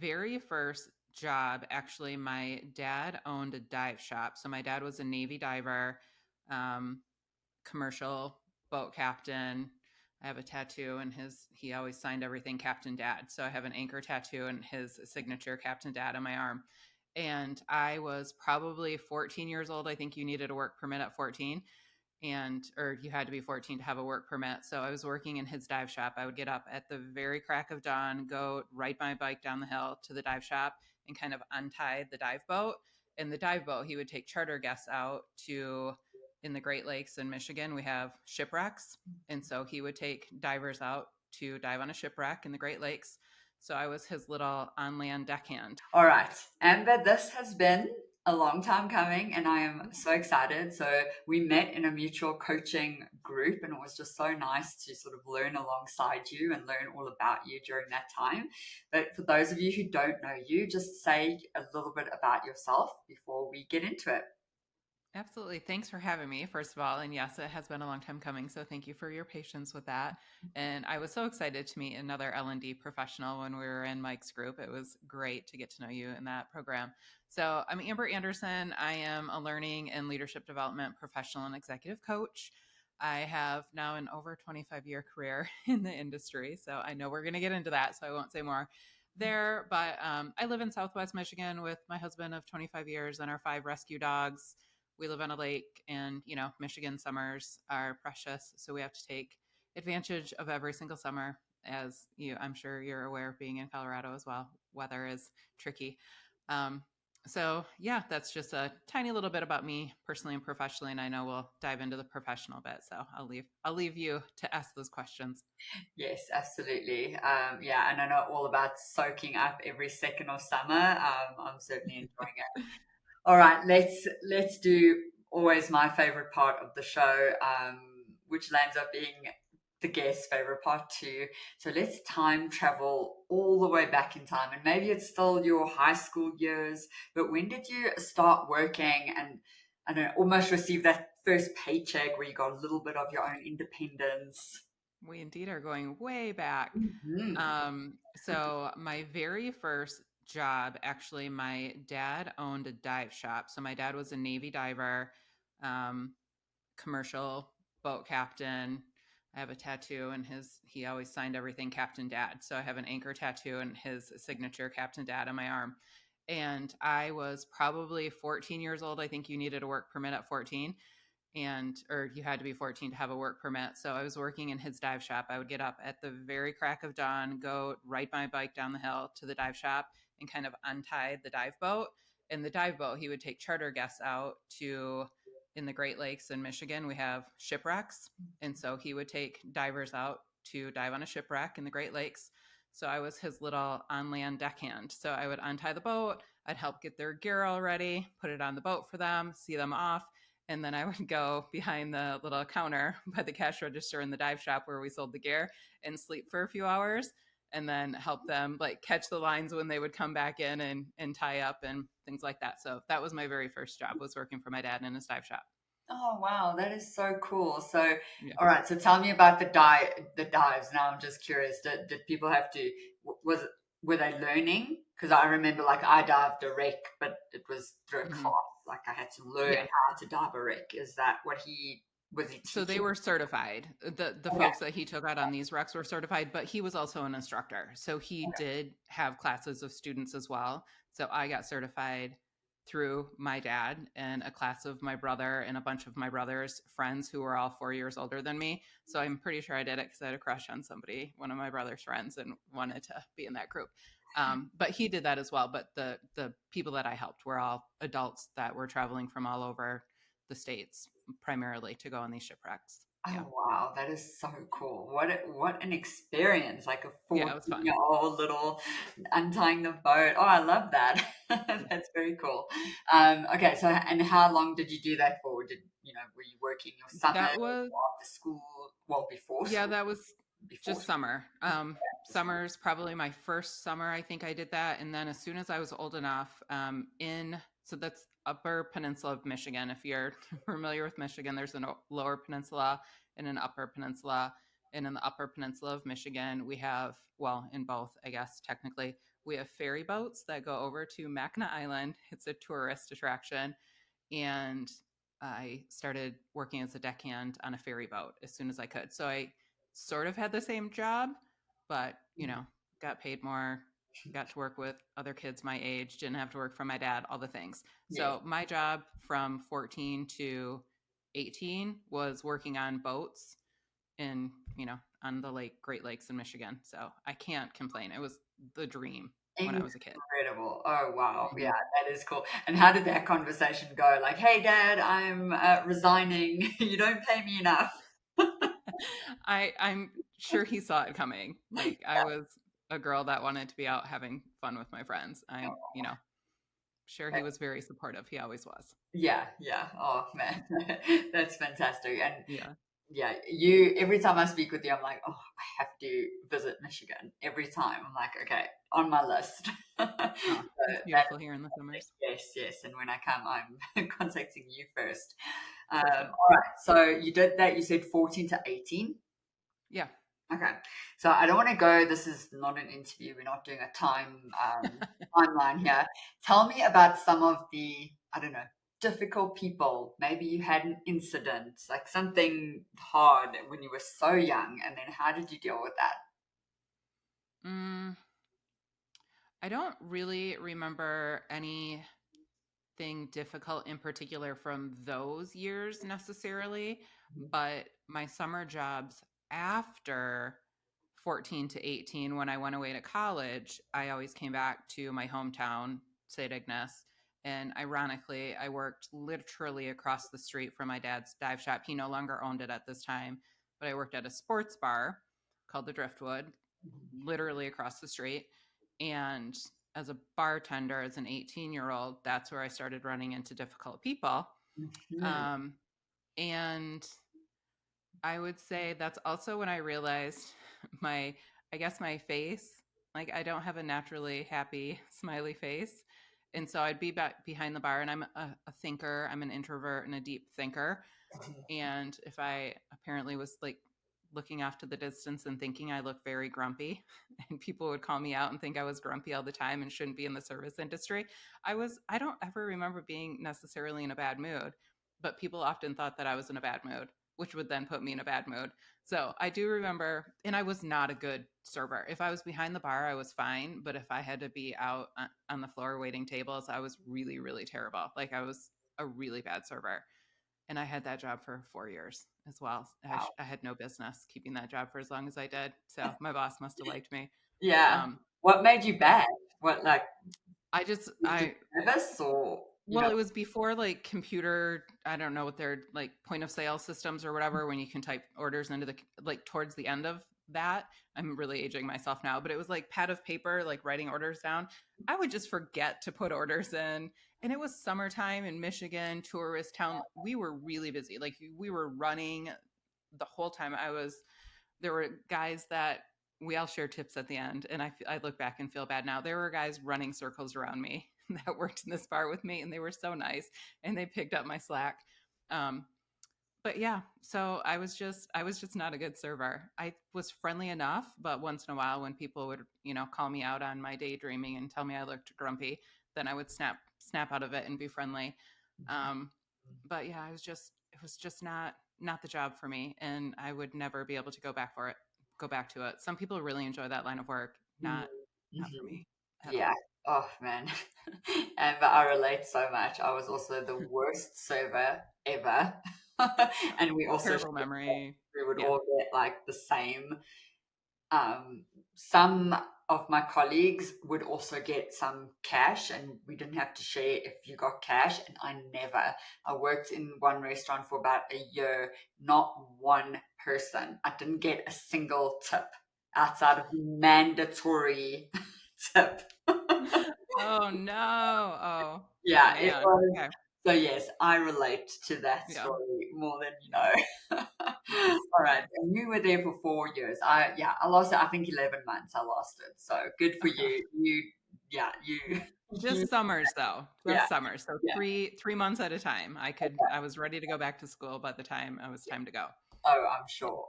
very first job, actually, my dad owned a dive shop. So my dad was a Navy diver, um, commercial boat captain. I have a tattoo and he always signed everything Captain Dad. So I have an anchor tattoo and his signature Captain Dad on my arm. And I was probably 14 years old. I think you needed a work permit at 14 or you had to be 14 to have a work permit. So I was working in his dive shop. I would get up at the very crack of dawn, go ride my bike down the hill to the dive shop and kind of untie the dive boat. In the dive boat, he would take charter guests out to in the Great Lakes in Michigan. We have shipwrecks. And so he would take divers out to dive on a shipwreck in the Great Lakes. So I was his little on land deckhand. All right, Amber, this has been a long time coming and I am so excited. So, we met in a mutual coaching group and it was just so nice to sort of learn alongside you and learn all about you during that time. But for those of you who don't know you, just say a little bit about yourself before we get into it. Absolutely. Thanks for having me, first of all. And yes, it has been a long time coming. So thank you for your patience with that. And I was so excited to meet another L&D professional when we were in Mike's group. It was great to get to know you in that program. So I'm Amber Anderson. I am a learning and leadership development professional and executive coach. I have now an over 25-year career in the industry. So I know we're going to get into that. So I won't say more there. But I live in Southwest Michigan with my husband of 25 years and our 5 rescue dogs. We live on a lake and, Michigan summers are precious. So we have to take advantage of every single summer. I'm sure you're aware, being in Colorado as well, weather is tricky. Um, so yeah, that's just a tiny little bit about me personally and professionally. And I know we'll dive into the professional bit. So I'll leave you to ask those questions. Yes, absolutely. Yeah, and I know all about soaking up every second of summer. I'm certainly enjoying it. All right, let's do always my favorite part of the show, which lands up being the guest's favorite part too. So let's time travel all the way back in time, and maybe it's still your high school years. But when did you start working and I don't know, almost receive that first paycheck where you got a little bit of your own independence? We indeed are going way back. Mhm. So my very first job, actually, my dad owned a dive shop. So my dad was a Navy diver, um, commercial boat captain. I have a tattoo and he always signed everything Captain Dad. So I have an anchor tattoo and his signature Captain Dad on my arm. And I was probably 14 years old. I think you needed a work permit at 14 or you had to be 14 to have a work permit. So I was working in his dive shop. I would get up at the very crack of dawn, go ride my bike down the hill to the dive shop and kind of untie the dive boat. In the dive boat, he would take charter guests out to in the Great Lakes in Michigan. We have shipwrecks. And so he would take divers out to dive on a shipwreck in the Great Lakes. So I was his little on land deckhand. So I would untie the boat. I'd help get their gear all ready, put it on the boat for them, see them off, and then I would go behind the little counter by the cash register in the dive shop where we sold the gear and sleep for a few hours and then help them like catch the lines when they would come back in and tie up and things like that. So that was my very first job, was working for my dad in his dive shop. Oh wow, that is so cool. So, Yeah. all right, so tell me about the dives. Now I'm just curious. Did people have to was it were they learning? Because I remember like I dived a wreck, but it was through a Hmm. class. Like I had to learn Yeah. how to dive a wreck. Is that what he was he So they teaching? were certified. The Okay. folks that he took out on these wrecks were certified, but he was also an instructor. So he did have classes of students as well. So I got certified through my dad and a class of my brother and a bunch of my brother's friends who were all 4 years older than me. So I'm pretty sure I did it because I had a crush on somebody, one of my brother's friends, and wanted to be in that group. But he did that as well. But the people that I helped were all adults that were traveling from all over the states primarily to go on these shipwrecks. Yeah. Oh wow, that is so cool. What an experience. Like a Yeah, it was fun. 14-year-old little untying the boat. Oh, I love that. Yeah. That's very cool. Okay, so and how long did you do that for? Were you working your summer That was or after school? Well, before Yeah, school, that was before just school, summer. after school. Summer's probably my first summer. I think I did that. And then as soon as I was old enough, so that's Upper Peninsula of Michigan. If you're familiar with Michigan, there's a lower peninsula and an upper peninsula. And in the upper peninsula of Michigan, we have, well, in both, I guess, technically, we have ferry boats that go over to Mackinac Island. It's a tourist attraction. And I started working as a deckhand on a ferry boat as soon as I could. So I sort of had the same job, but, got paid more, got to work with other kids my age, didn't have to work for my dad, all the things. Yes. So my job from 14 to 18 was working on boats in, on the Great Lakes in Michigan. So I can't complain. It was the dream when I was a kid. Incredible. Oh, wow. Yeah, Mhm. that is cool. And how did that conversation go? Like, hey, Dad, I'm resigning. You don't pay me enough. I'm sure he saw it coming. Like I was a girl that wanted to be out having fun with my friends. I'm, sure he was very supportive. He always was. Yeah, yeah. Oh, man. That's fantastic. And Yeah. yeah, every time I speak with you, I'm like, oh, I have to visit Michigan every time. I'm like, okay, on my list. So Oh, it's that, beautiful here in the summers yes, yes. And when I come, I'm contacting you first. for sure. All right. So you did that. You said 14 to 18. Yeah. Okay. So I don't want to go. This is not an interview. We're not doing a timeline here. Tell me about some of the, I don't know, difficult people. Maybe you had an incident, like something hard when you were so young, and then how did you deal with that? Mm, I don't really remember anything difficult in particular from those years necessarily, but my summer jobs after 14 to 18, when I went away to college, I always came back to my hometown, St. Ignace. And ironically, I worked literally across the street from my dad's dive shop. He no longer owned it at this time, but I worked at a sports bar called the Driftwood, literally across the street. And as a bartender, as an 18-year-old, that's where I started running into difficult people. Mhm. Um, and I would say that's also when I realized my, I guess my face, like I don't have a naturally happy, smiley face. And so I'd be back behind the bar, and I'm a thinker. I'm an introvert and a deep thinker. And if I apparently was looking off to the distance and thinking I look very grumpy, and people would call me out and think I was grumpy all the time and shouldn't be in the service industry, I don't ever remember being necessarily in a bad mood, but people often thought that I was in a bad mood, which would then put me in a bad mood. So I do remember, and I was not a good server. If I was behind the bar, I was fine. But if I had to be out on the floor waiting tables, I was really, really terrible. Like I was a really bad server. And I had that job for 4 years as well. Wow. I had no business keeping that job for as long as I did. So my boss must have liked me. Yeah. Um, What made you bad? What, like, I just, were you nervous or, well, it was before computer, I don't know what their point of sale systems or whatever, when you can type orders into the, towards the end of that. I'm really aging myself now, but it was like pad of paper, like writing orders down. I would just forget to put orders in. And it was summertime in Michigan, tourist town. We were really busy. Like we were running the whole time. There were guys that we all share tips at the end. And I look back and feel bad now. There were guys running circles around me that worked in this bar with me, and they were so nice, and they picked up my slack. Um, but yeah, so I was just not a good server. I was friendly enough, but once in a while when people would, call me out on my daydreaming and tell me I looked grumpy, then I would snap out of it and be friendly. Um, but yeah, it was just not the job for me, and I would never be able to go back to it. Some people really enjoy that line of work, not for Mhm. me at Yeah. all. Oh man. And but I relate so much. I was also the worst server ever. And we also Terrible memory. we would Yeah. all get like the same. Some of my colleagues would also get some cash, and we didn't have to share if you got cash. And I never. I worked in one restaurant for about a year, not one person. I didn't get a single tip outside of the mandatory tip. Oh no. Oh Yeah, it man. was. Okay. So yes, I relate to that Yeah. story more than you know. Nice. All right, Nice. and you were there for 4 years. I lost it. I think 11 months. I lost it. So good for Okay. you. Yeah, you, you, Just summers though. yeah, Just summers. So yeah. three months at a time. I was ready to go back to school by the time it was time to go. Oh, I'm sure.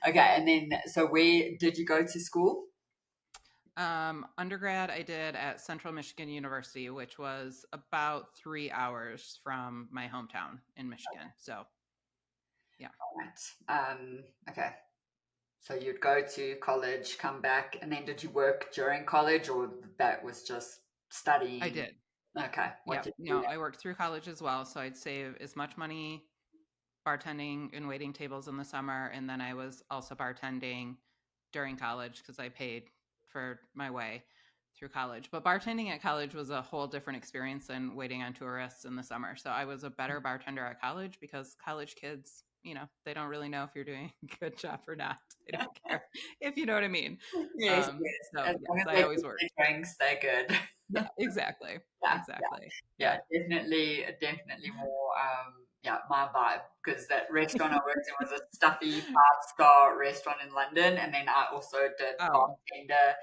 Okay, and then so where did you go to school? Undergrad I did at Central Michigan University, which was about 3 hours from my hometown in Michigan. So yeah, Right. Okay. So you'd go to college, come back, and then did you work during college, or that was just I studying? did. Okay. What Yep. did you No, do I worked through college as well. So I'd save as much money bartending and waiting tables in the summer. And then I was also bartending during college because I paid for my way through college. But bartending at college was a whole different experience than waiting on tourists in the summer. So I was a better bartender at college because college kids, they don't really know if you're doing a good job or not. They don't care, if you know what I mean. there? Yes, yes. So As long yes, as I they always keep worked. their drinks, they're good. Yeah, exactly. Yeah, yeah, Exactly. yeah. Yeah. Definitely more. Yeah, my vibe because that restaurant I worked in was a stuffy five-star restaurant in London, and then I also did Oh, bartender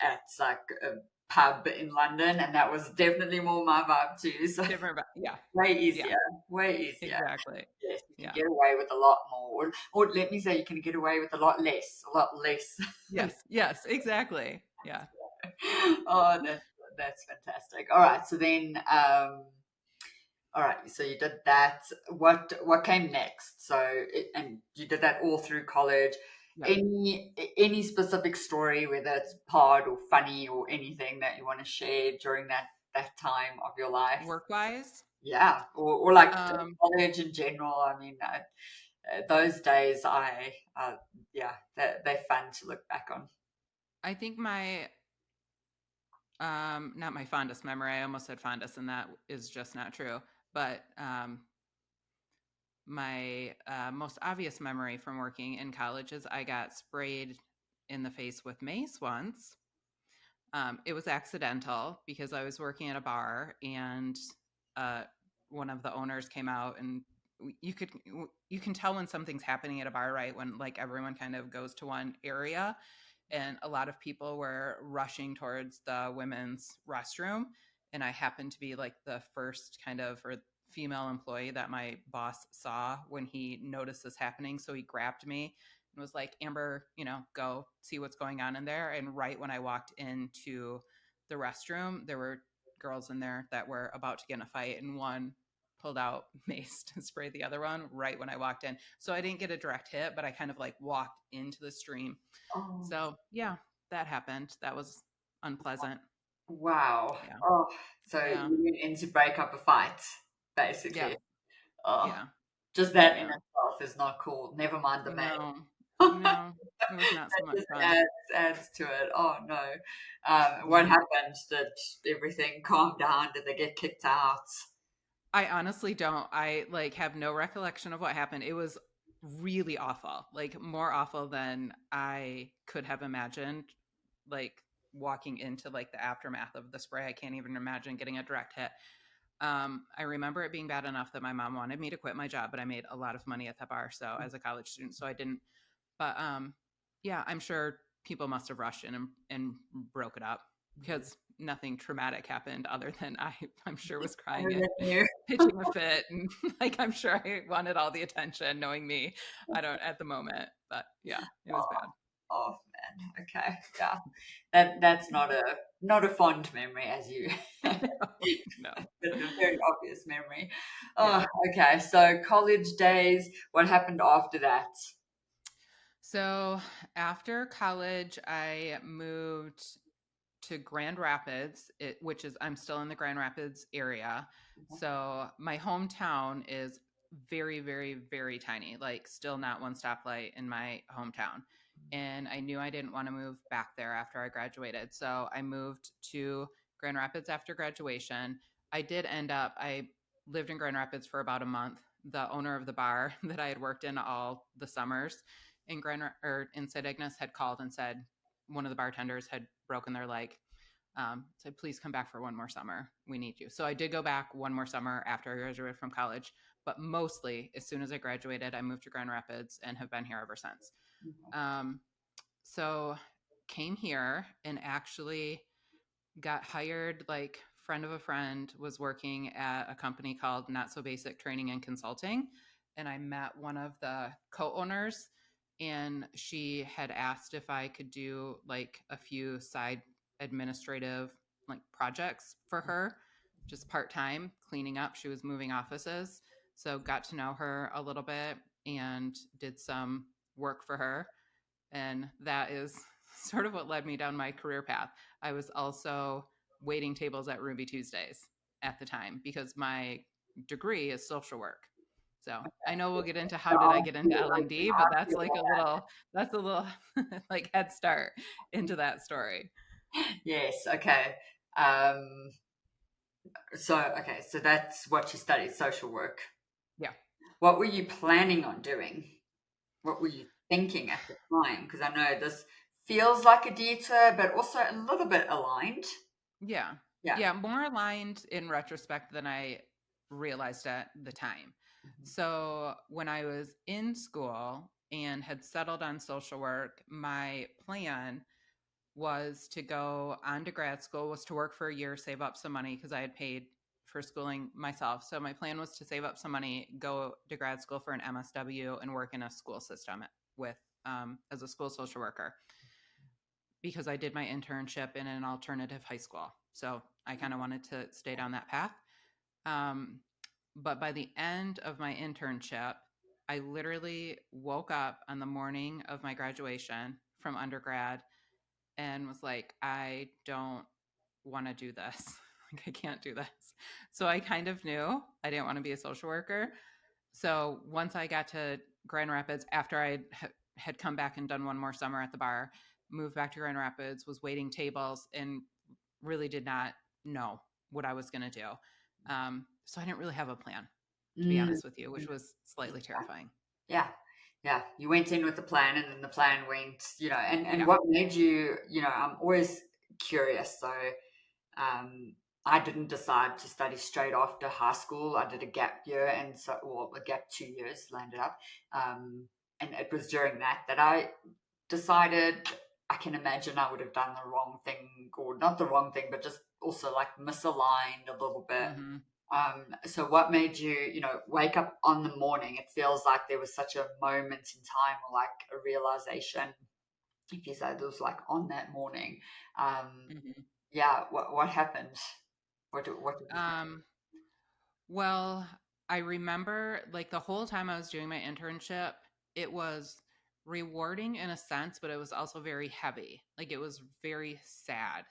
at like a pub in London, and that was definitely more my vibe too. So different. Yeah. way Yeah. easier, way easier. Exactly. Yes, you can Yeah. get away with a lot more, or let me say, you can get away with a lot less. Yes. Yes. Exactly. Yeah. Oh, that's fantastic. All right, so then, all right, so you did that. What came next? And you did that all through college. Yep. Any specific story, whether it's hard or funny or anything that you want to share during that time of your life? Work wise, Yeah, or like um, college in general. I mean, those days, yeah, they're fun to look back on. I think not my fondest memory. I almost said fondest, and that is just not true. But my most obvious memory from working in college is I got sprayed in the face with mace once. It was accidental because I was working at a bar and uh, one of the owners came out and you could you can tell when something's happening at a bar, right? When like everyone kind of goes to one area and a lot of people were rushing towards the women's restroom, and I happened to be like the first kind of or female employee that my boss saw when he noticed this happening, so he grabbed me and was like, Amber, go see what's going on in there. And right when I walked into the restroom, there were girls in there that were about to get in a fight, and one pulled out mace to spray the other one right when I walked in. So I didn't get a direct hit, but I kind of like walked into the stream. Oh, So yeah, that happened. That was unpleasant. wow. Yeah. Oh, so Yeah. you went in to break up a fight, Yeah. basically. Oh, Yeah. just that in Yeah. itself is not cool. Never mind the man. No, That no, it was not so much just fun. adds to it. Oh no. What Yeah. happened? Did everything calm down? Did they get kicked out? I honestly don't. I like have no recollection of what happened. It was really awful. Like more awful than I could have imagined. Like walking into like the aftermath of the spray. I can't even imagine getting a direct hit. I remember it being bad enough that my mom wanted me to quit my job, but I made a lot of money at that bar. So as a college student, so I didn't. But yeah, I'm sure people must have rushed in and broke it up because nothing traumatic happened other than I'm sure was crying Other and than you. pitching a fit and like I'm sure I wanted all the attention knowing me. I don't at the moment, but yeah, it was Oh, bad. oh man. Okay. Yeah. That's not a fond memory as you No. but a very obvious memory. Oh, Yeah. okay. So college days, what happened after that? So after college, I moved to Grand Rapids, which is I'm still in the Grand Rapids area. So my hometown is very, very, very tiny, like still not one stoplight in my hometown. And I knew I didn't want to move back there after I graduated. So I moved to Grand Rapids after graduation. I lived in Grand Rapids for about a month. The owner of the bar that I had worked in all the summers in St. Ignace had called and said one of the bartenders had broken their leg. Said, please come back for one more summer. We need you. So I did go back one more summer after I graduated from college. But mostly, as soon as I graduated, I moved to Grand Rapids and have been here ever since. Um, so came here and actually got hired like friend of a friend was working at a company called Not So Basic Training and Consulting, and I met one of the co-owners, and she had asked if I could do like a few side administrative like projects for her, just part-time cleaning up. She was moving offices. So got to know her a little bit and did some work for her. And that is sort of what led me down my career path. I was also waiting tables at Ruby Tuesdays at the time because my degree is social work. So I know we'll get into how did I No, get into I L&D, but that's like a little like head start into that story. yes, okay. Um, so that's what you studied, social work. Yeah. What were you planning on doing? What were you thinking at the time? Because I know this feels like a detour, but also a little bit aligned. Yeah. Yeah. Yeah. More aligned in retrospect than I realized at the time. Mhm. So when I was in school and had settled on social work, my plan was to go on to grad school, was to work for a year, save up some money because I had paid for schooling myself. So my plan was to save up some money, go to grad school for an MSW, and work in a school system with as a school social worker because I did my internship in an alternative high school. So I kind of wanted to stay down that path. Um, but by the end of my internship, I literally woke up on the morning of my graduation from undergrad and was like, I don't want to do this. Like, I can't do this. So I kind of knew I didn't want to be a social worker. So once I got to Grand Rapids, after I had come back and done one more summer at the bar, moved back to Grand Rapids, was waiting tables, and really did not know what I was going to do. So I didn't really have a plan, to be Mm, honest with you, which was slightly terrifying. yeah. Yeah. You went in with the plan and then the plan went, and Yeah. what made you, I'm always curious. So, I didn't decide to study straight after high school. I did a gap year and a gap 2 years landed up. Um, and it was during that I decided I can imagine I would have done the wrong thing, or not the wrong thing, but just also like misaligned a little bit. Mm-hmm. So what made you, wake up on the morning? It feels like there was such a moment in time, or like a realization. If you said it was like on that morning, Mm-hmm. yeah. What happened? What did you think? Um, well, I remember like the whole time I was doing my internship, it was rewarding in a sense, but it was also very heavy. Like it was very sad.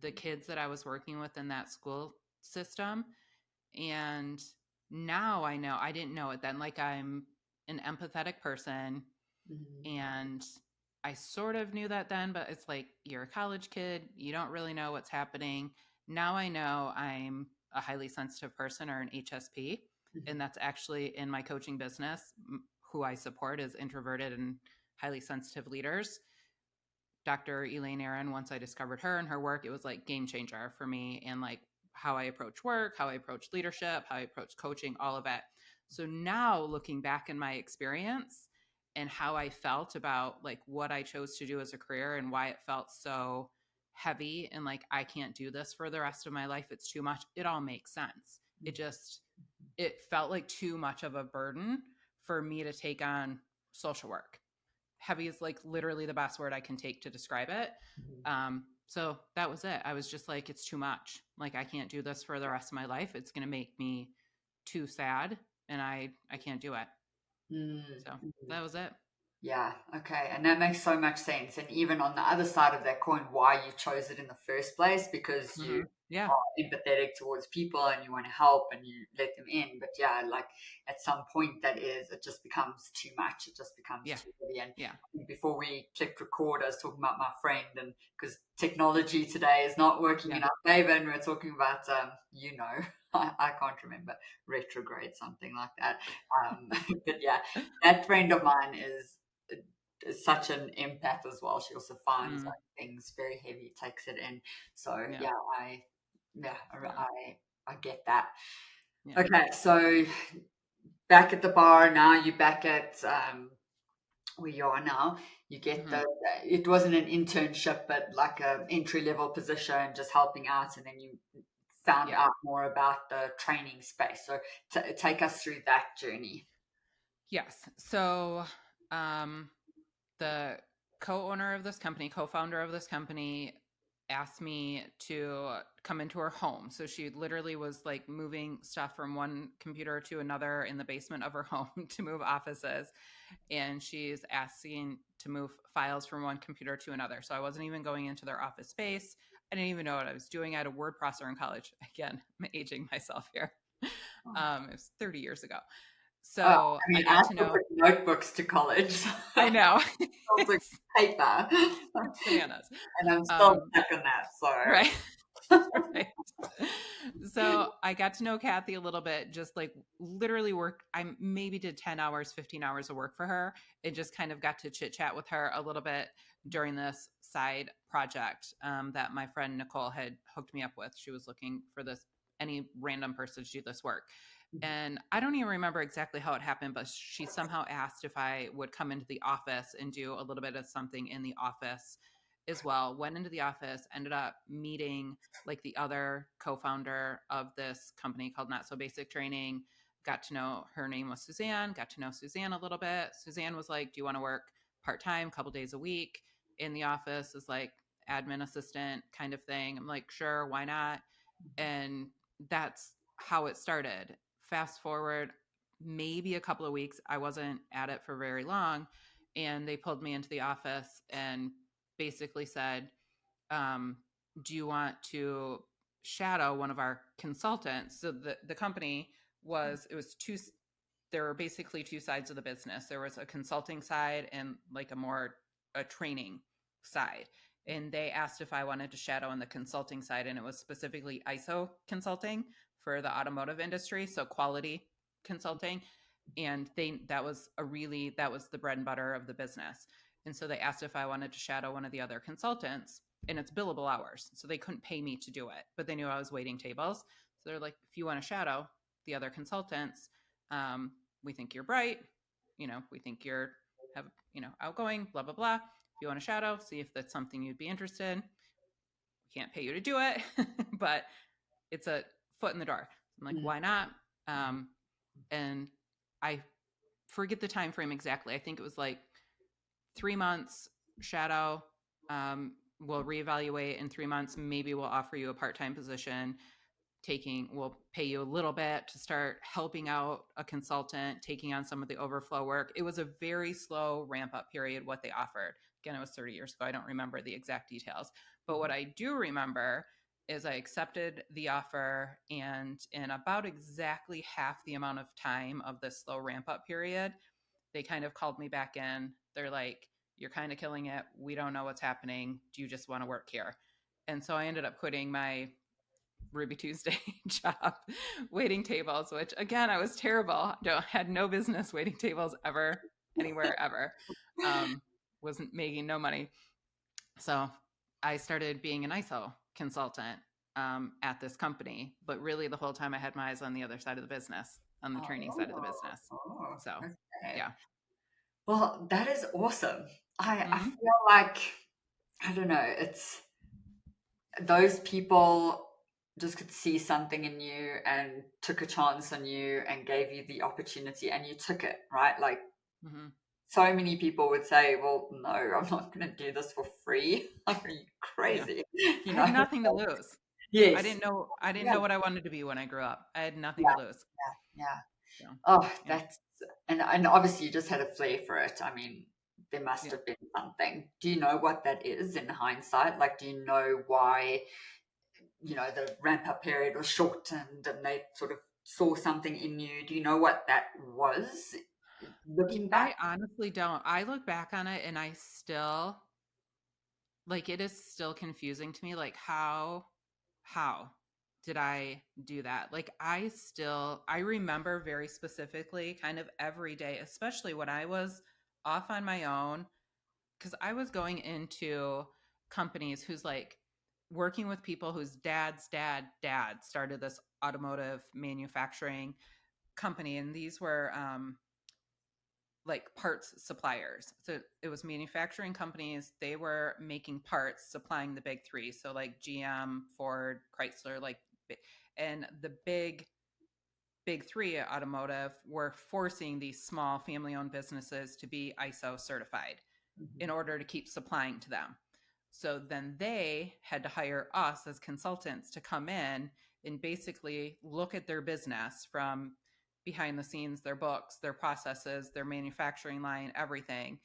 The kids that I was working with in that school system. And now I know, I didn't know it then. Like I'm an empathetic person Mhm, and I sort of knew that then, but it's like you're a college kid, you don't really know what's happening. Now I know I'm a highly sensitive person or an HSP, mhm, and that's actually in my coaching business. Who I support is introverted and highly sensitive leaders. Dr. Elaine Aaron, once I discovered her and her work, it was like game changer for me and like how I approach work, how I approach leadership, how I approach coaching, all of it. So now looking back in my experience and how I felt about like what I chose to do as a career and why it felt so heavy and like I can't do this for the rest of my life, it's too much. It all makes sense. It just it felt like too much of a burden for me to take on social work. Heavy is like literally the best word I can take to describe it. mhm. So that was it. I was just like, it's too much. Like I can't do this for the rest of my life. It's gonna make me too sad, and I can't do it. Mm, So mhm. that was it. Yeah, okay. And that makes so much sense. And even on the other side of that coin, why you chose it in the first place, because you Yeah, are empathetic towards people and you want to help and you let them in. But yeah, like at some point it just becomes too much. It just becomes yeah, too heavy. And yeah, I think before we clicked record, I was talking about my friend, and because technology today is not working yeah. in our favor, and we're talking about, I can't remember, retrograde, something like that. Um, but yeah, that friend of mine is such an empath as well. She also finds Mm, like things very heavy, takes it in. So yeah, yeah, yeah, yeah, I get that. yeah. Okay, so back at the bar now. You're back at where you are now. You get hmm the it wasn't an internship, but like a entry level position, just helping out, and then you found yeah. out more about the training space. So take us through that journey. Yes. So um, the co-owner of this company, co-founder of this company, asked me to come into her home. So she literally was like moving stuff from one computer to another in the basement of her home to move offices. And she's asking to move files from one computer to another. So I wasn't even going into their office space. I didn't even know what I was doing. I had a word processor in college. Again, I'm aging myself here. It was 30 years ago. Oh, So I I mean, I got have to to know, put notebooks to college. I know Also it's, paper. it's bananas. And I'm still Um, stuck on that, so. right. Right. So I got to know Kathy a little bit, just like literally work. I maybe did 10 hours, 15 hours of work for her and just kind of got to chit chat with her a little bit during this side project that my friend Nicole had hooked me up with. She was looking for this, any random person to do this work. And I don't even remember exactly how it happened, but she somehow asked if I would come into the office and do a little bit of something in the office as well. Went into the office, ended up meeting like the other co-founder of this company called Not So Basic Training. Got to know, her name was Suzanne, got to know Suzanne a little bit. Suzanne was like, do you want to work part-time, couple days a week in the office as like admin assistant kind of thing? I'm like, sure, why not? And that's how it started. Fast forward maybe a couple of weeks, I wasn't at it for very long, and they pulled me into the office and basically said, um, do you want to shadow one of our consultants? So the company was, it was two, there were basically two sides of the business. There was a consulting side and like a more a training side. And they asked if I wanted to shadow on the consulting side, and it was specifically ISO consulting for the automotive industry, so quality consulting. And they that was the bread and butter of the business. And so they asked if I wanted to shadow one of the other consultants, and it's billable hours. So they couldn't pay me to do it, but they knew I was waiting tables. So they're like, if you want to shadow the other consultants, we think you're bright, we think you're have, outgoing, blah, blah, blah. If you want to shadow, see if that's something you'd be interested. We can't pay you to do it, but it's a foot in the door. I'm like, why not? And I forget the time frame exactly. I think it was like 3 months shadow. We'll reevaluate in 3 months. Maybe we'll offer you a part-time position. We'll pay you a little bit to start helping out a consultant, taking on some of the overflow work. It was a very slow ramp up period, what they offered. Again, it was 30 years ago. I don't remember the exact details. But what I do remember is I accepted the offer, and in about exactly half the amount of time of the slow ramp up period, they kind of called me back in. They're like, you're kind of killing it. We don't know what's happening. Do you just want to work here? And so I ended up quitting my Ruby Tuesday job, waiting tables, which again, I was terrible. Had no business waiting tables ever, anywhere, ever. Wasn't making no money. So I started being an ISO consultant at this company. But really, the whole time I had my eyes on the other side of the business, on the training side of the Oh, business. oh, So, okay. yeah. Well, that is awesome. I Mm-hmm. feel like, I don't know, it's those people just could see something in you and took a chance on you and gave you the opportunity and you took it, right? Like Mm-hmm. so many people would say, well, no, I'm not going to do this for free. Like, are you Yeah. crazy? You I know? had nothing to lose. I Yes. didn't know. I didn't Yeah. know what I wanted to be when I grew up. I had nothing to Yeah. lose. Yeah. Yeah. So, Oh, yeah. that's and obviously you just had a flair for it. I mean, there must Yeah. have been something. Do you know what that is in hindsight? Like, do you know why, the ramp up period was shortened and they sort of saw something in you? Do you know what that was looking back? I honestly don't. I look back on it and I still like it is still confusing to me. Like how did I do that? Like I remember very specifically kind of every day, especially when I was off on my own, because I was going into companies who's like working with people whose dad started this automotive manufacturing company, and these were like parts suppliers. So it was manufacturing companies. They were making parts, supplying the big three. So like GM, Ford, Chrysler, and the big three automotive were forcing these small family owned businesses to be ISO certified in Mhm. order to keep supplying to them. So then they had to hire us as consultants to come in and basically look at their business from behind the scenes, their books, their processes, their manufacturing line, everything.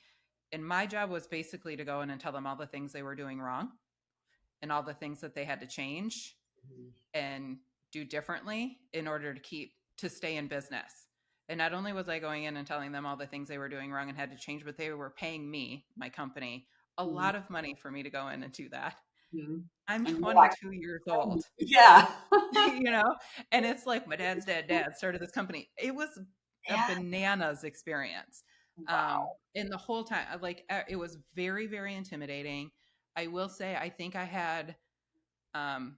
And my job was basically to go in and tell them all the things they were doing wrong and all the things that they had to change Mhm. and do differently in order to stay in business. And not only was I going in and telling them all the things they were doing wrong and had to change, but they were paying me, my company, a Mhm. lot of money for me to go in and do that. Mhm. I'm And you're like, 22 years old, yeah. you know, and it's like my dad started this company. It was a Yeah. bananas experience. Wow. And the whole time, it was very, very intimidating. I will say, I think I had um,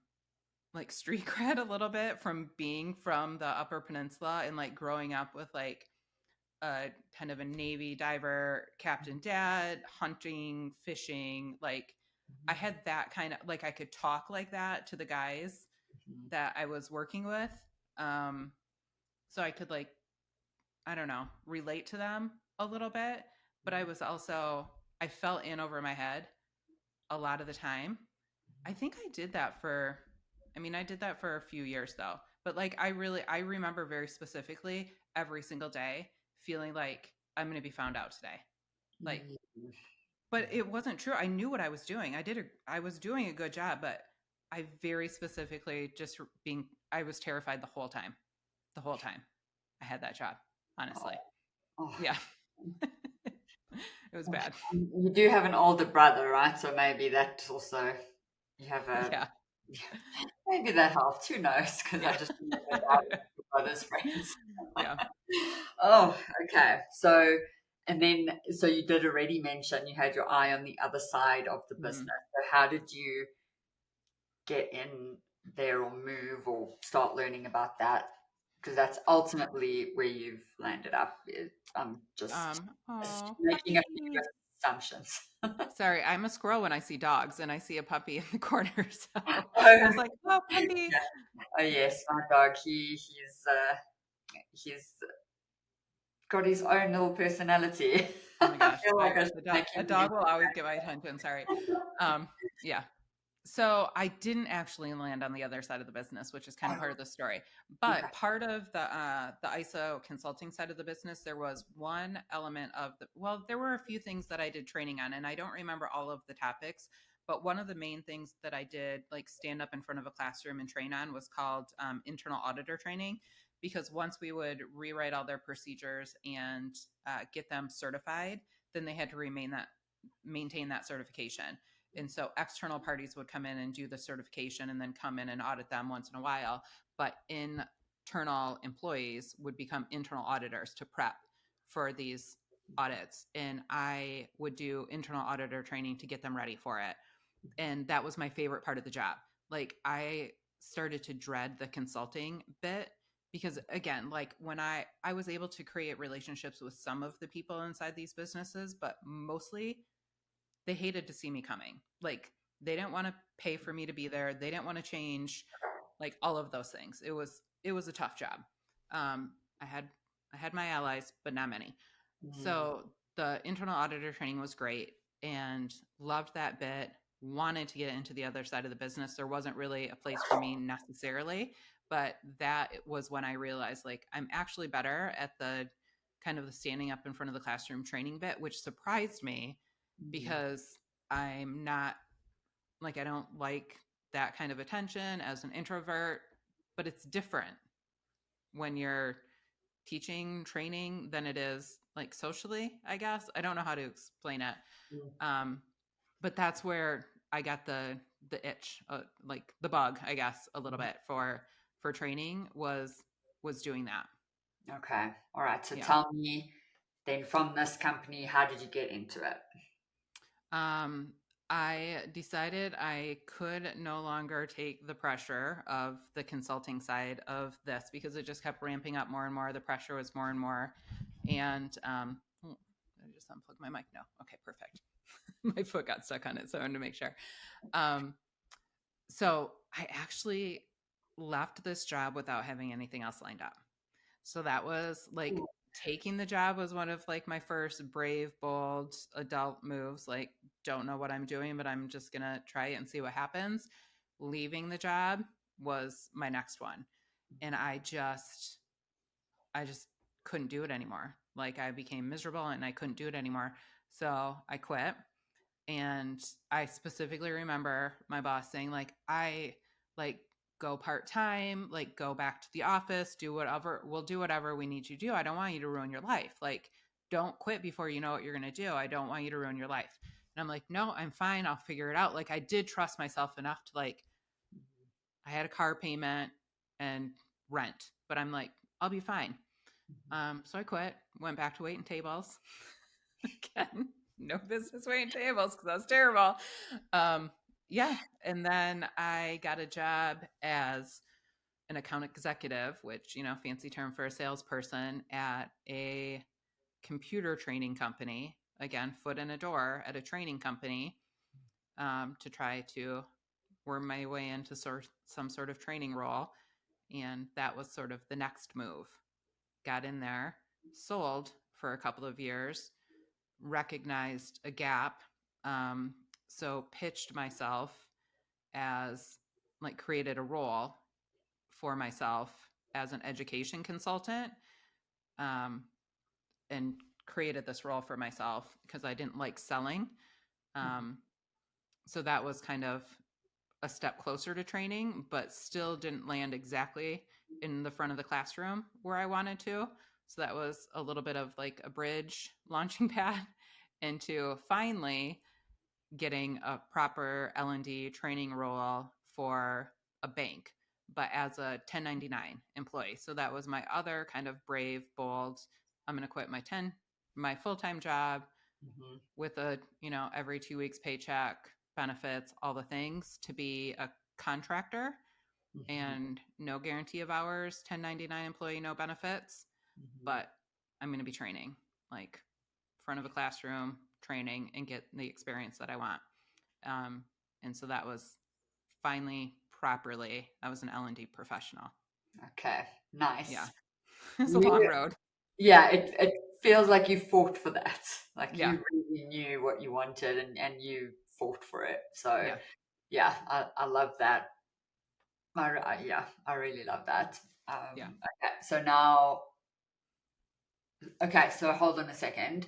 like street cred a little bit from being from the Upper Peninsula and like growing up with like a kind of a Navy diver, captain dad, hunting, fishing. Like I had that kind of like I could talk like that to the guys Mhm. that I was working with. Um, so I could like, I don't know, relate to them a little bit. But I was also, I fell in over my head a lot of the time. I think I did that for, I mean, I did that for a few years though. But like, I remember very specifically every single day feeling like I'm going to be found out today. Like, Mhm. but it wasn't true. I knew what I was doing. I was doing a good job, but I very specifically I was terrified the whole time. The whole time I had that job, honestly. Oh, oh. Yeah. It was bad. You do have an older brother, right? So maybe that also you have a Yeah. maybe that helped. Who knows? Because I Yeah. just remembered our brother's friends. Yeah. Oh, okay. So and then so you did already mention you had your eye on the other side of the business. Mhm. So how did you get in there or move or start learning about that? Because that's ultimately where you've landed up. I'm just Oh, making a few puppy. assumptions. Sorry, I'm a squirrel when I see dogs and I see a puppy in the corner. So I Oh, was like, oh, puppy. yeah. Oh yes, my dog. He's got his own little personality. Oh my I gosh, feel like I should make a him dog will always get my attention. Sorry. Um, yeah. So I didn't actually land on the other side of the business, which is kind of part of the story. okay. But part of the ISO consulting side of the business, there was one element of the well, there were a few things that I did training on, and I don't remember all of the topics. But one of the main things that I did, like stand up in front of a classroom and train on, was called internal auditor training. Because once we would rewrite all their procedures and get them certified, then they had to maintain that certification. And so external parties would come in and do the certification and then come in and audit them once in a while. But internal employees would become internal auditors to prep for these audits. And I would do internal auditor training to get them ready for it. And that was my favorite part of the job. Like I started to dread the consulting bit because again, like when I was able to create relationships with some of the people inside these businesses, but mostly they hated to see me coming. Like they didn't want to pay for me to be there. They didn't want to change like all of those things. It was a tough job. Um, I had I had my allies, but not many. Mm, So the internal auditor training was great and loved that bit. Wanted to get into the other side of the business. There wasn't really a place for me necessarily, but that was when I realized like I'm actually better at the kind of the standing up in front of the classroom training bit, which surprised me mm, because I'm not like I don't like that kind of attention as an introvert, but it's different when you're teaching, training than it is like socially, I guess. I don't know how to explain it. mm. Um, but that's where I got the itch, like the bug, I guess, a little bit for training was doing that. Okay. All right. So Yeah. tell me then from this company, how did you get into it? Um, I decided I could no longer take the pressure of the consulting side of this because it just kept ramping up more and more. The pressure was more and more. And did I just unplug my mic? No. Okay, perfect. My foot got stuck on it, so I wanted to make sure. Um, so I actually left this job without having anything else lined up. So that was like taking the job was one of like my first brave, bold adult moves. Like don't know what I'm doing, but I'm just going to try it and see what happens. Leaving the job was my next one. And I just couldn't do it anymore. Like I became miserable and I couldn't do it anymore. So I quit. And I specifically remember my boss saying, like, I like go part time, like go back to the office, do whatever, we'll do whatever we need you to do. I don't want you to ruin your life. Like, don't quit before you know what you're going to do. I don't want you to ruin your life. And I'm like, no, I'm fine. I'll figure it out. Like, I did trust myself enough to, like, I had a car payment and rent, but I'm like, I'll be fine. So I quit, went back to waiting tables. Again, no business waiting tables because that was terrible. Um, yeah. And then I got a job as an account executive, which, fancy term for a salesperson at a computer training company. Again, foot in a door at a training company, to try to worm my way into some sort of training role. And that was sort of the next move. Got in there, sold for a couple of years, recognized a gap. So pitched myself as, like, created a role for myself as an education consultant, um, and created this role for myself because I didn't like selling. Um, so that was kind of a step closer to training, but still didn't land exactly in the front of the classroom where I wanted to. So that was a little bit of like a bridge launching pad into finally getting a proper L&D training role for a bank, but as a 1099 employee. So that was my other kind of brave, bold, I'm going to quit my full-time job Mm-hmm. with a, every 2 weeks paycheck, benefits, all the things, to be a contractor Mm-hmm. and no guarantee of hours, 1099 employee, no benefits, Mm-hmm. but I'm going to be training, like, front of a classroom training and get the experience that I want. Um, and so that was finally properly, I was an L&D professional. Okay, Yeah. nice. It's a long You, road. yeah, it feels like you fought for that. Like Yeah. you really knew what you wanted and you fought for it. So Yeah. yeah, I love that. Yeah, I really love that. Yeah. Okay, so now, okay, so hold on a second.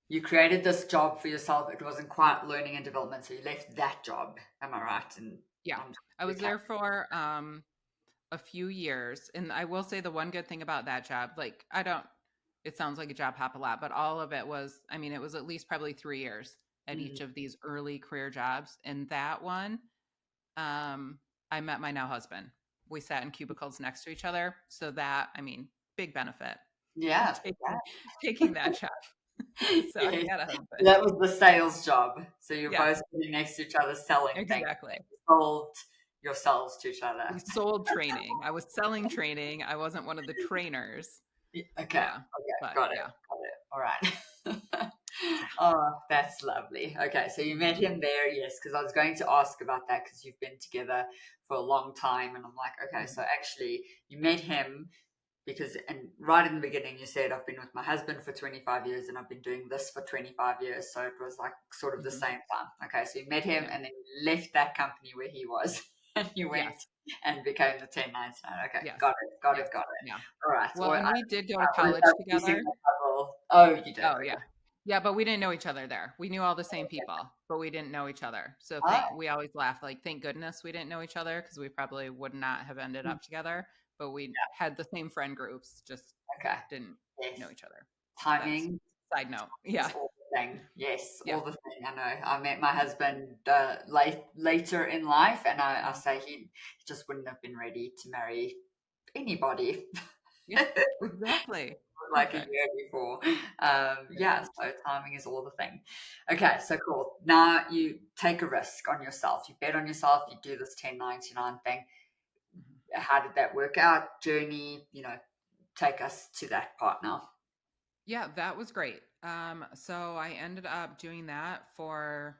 You created this job for yourself. It wasn't quite learning and development, so you left that job. Am I right? And Yeah. I'm I was okay. there for a few years. And I will say the one good thing about that job, like, it sounds like a job hop a lot, but all of it was, I mean, it was at least probably 3 years at Mm, each of these early career jobs. And that one, um, I met my now husband. We sat in cubicles next to each other. So that, I mean, big benefit of yeah, taking that job. So I yes. got a husband. That was the sales job. So you're Yeah, both sitting next to each other selling things. exactly. You sold yourselves to each We other. sold training. I was selling training. I wasn't one of the trainers. Okay, Yeah. okay, But got it, yeah. got it. All right. Yeah. Oh, that's lovely. Okay, so you met Mhm. him there, yes, because I was going to ask about that because you've been together for a long time, and I'm like, okay, so Mhm. actually you met him because, and right in the beginning you said I've been with my husband for 25 years and I've been doing this for 25 years, so it was like sort of the Mhm. same time. Okay, so you met him Yeah. and then you left that company where he was and you went Yes. and became the 1099. Okay, Yes. got it, got Yes. it, got it. Yeah. All right, Well, well, and we did go I to would college love using together. the puzzle. Oh, you did. Oh, Okay. yeah. Yeah, but we didn't know each other there. We knew all the same people, but we didn't know each other. So Ah, we always laugh, like, thank goodness we didn't know each other because we probably would not have ended mm, up together. But we yeah, had the same friend groups, just okay. didn't Yes. know each other. So that's Timing side note. is Yeah. all the thing. Yes, Yeah. all the thing. I know. I met my husband later in life, and I Mhm. say he just wouldn't have been ready to marry anybody Yeah. Exactly. like a Perfect. year before. Yeah. Yeah, so timing is all the thing. Okay, so cool. Now you take a risk on yourself. You bet on yourself. You do this 1099 thing. Mhm. How did that work out? Journey, take us to that part now. Yeah, that was great. So I ended up doing that for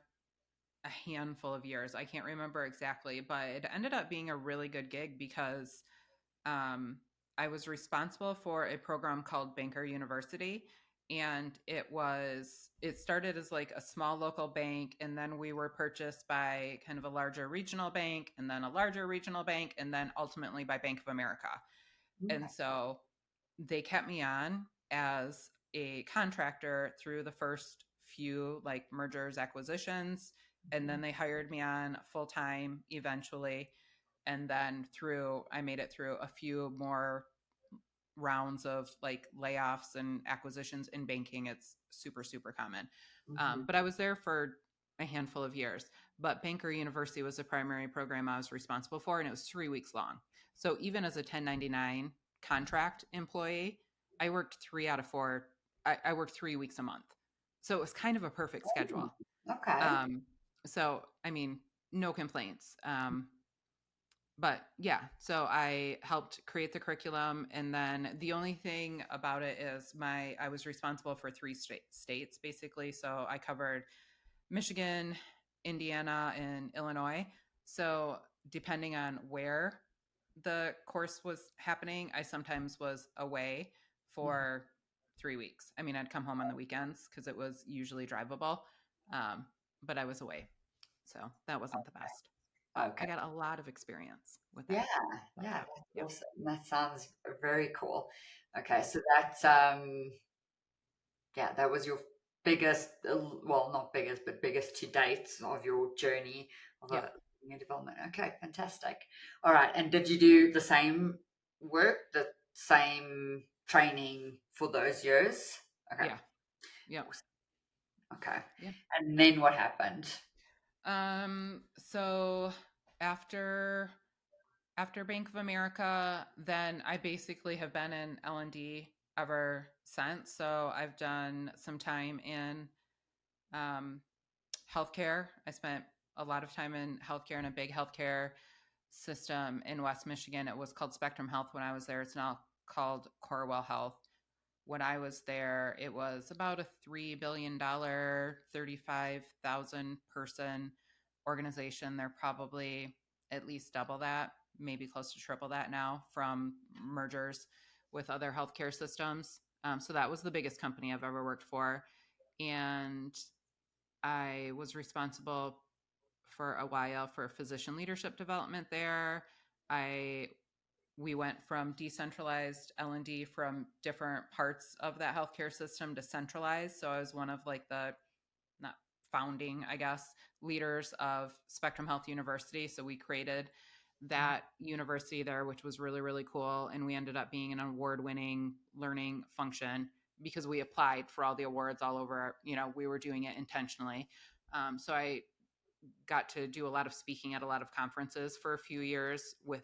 a handful of years. I can't remember exactly, but it ended up being a really good gig because um, I was responsible for a program called Banker University. and it started as like a small local bank, and then we were purchased by kind of a larger regional bank, and then a larger regional bank, and then ultimately by Bank of America. And Okay. so they kept me on as a contractor through the first few like mergers, acquisitions, and then Mhm. they hired me on full time eventually. And then I made it through a few more rounds of like layoffs and acquisitions in banking. It's super, super common. Mhm. But I was there for a handful of years. But Banker University was the primary program I was responsible for, and it was 3 weeks long. So even as a 1099 contract employee, I worked 3 out of 4. I worked 3 weeks a month. So it was kind of a perfect Oh, schedule. okay. Um, so, I mean, no complaints. But yeah, so I helped create the curriculum, and then the only thing about it is I was responsible for three states basically. So I covered Michigan, Indiana, and Illinois. So depending on where the course was happening, I sometimes was away Mhm. for 3 weeks. I mean, I'd come home on the weekends because it was usually drivable, um, but I was away, so that wasn't the best. But I Okay. got a lot of experience with Yeah, that yeah, job. that's Yep. awesome. That sounds very cool. Okay, so that's yeah, that was your biggest, well, not biggest, but biggest to date of your journey of Yep. a learning and development. Okay, fantastic. All right, and did you do the same work, the same training for those years? Okay, Yeah. Yep. awesome. Okay, Yep. and then what happened? So after Bank of America, then I basically have been in L&D ever since. So I've done some time in um, healthcare. I spent a lot of time in healthcare, in a big healthcare system in West Michigan. It was called Spectrum Health when I was there. It's now called Corewell Health. When I was there, it was about a $3 billion, 35,000 person organization. They're probably at least double that, maybe close to triple that now from mergers with other healthcare systems. So that was the biggest company I've ever worked for. And I was responsible for a while for physician leadership development there. I We went from decentralized L&D from different parts of that healthcare system to centralized. So I was one of like the not founding, I guess, leaders of Spectrum Health University. So we created that university there, which was really, really cool. And we ended up being an award winning learning function because we applied for all the awards all over, we were doing it intentionally. So I got to do a lot of speaking at a lot of conferences for a few years with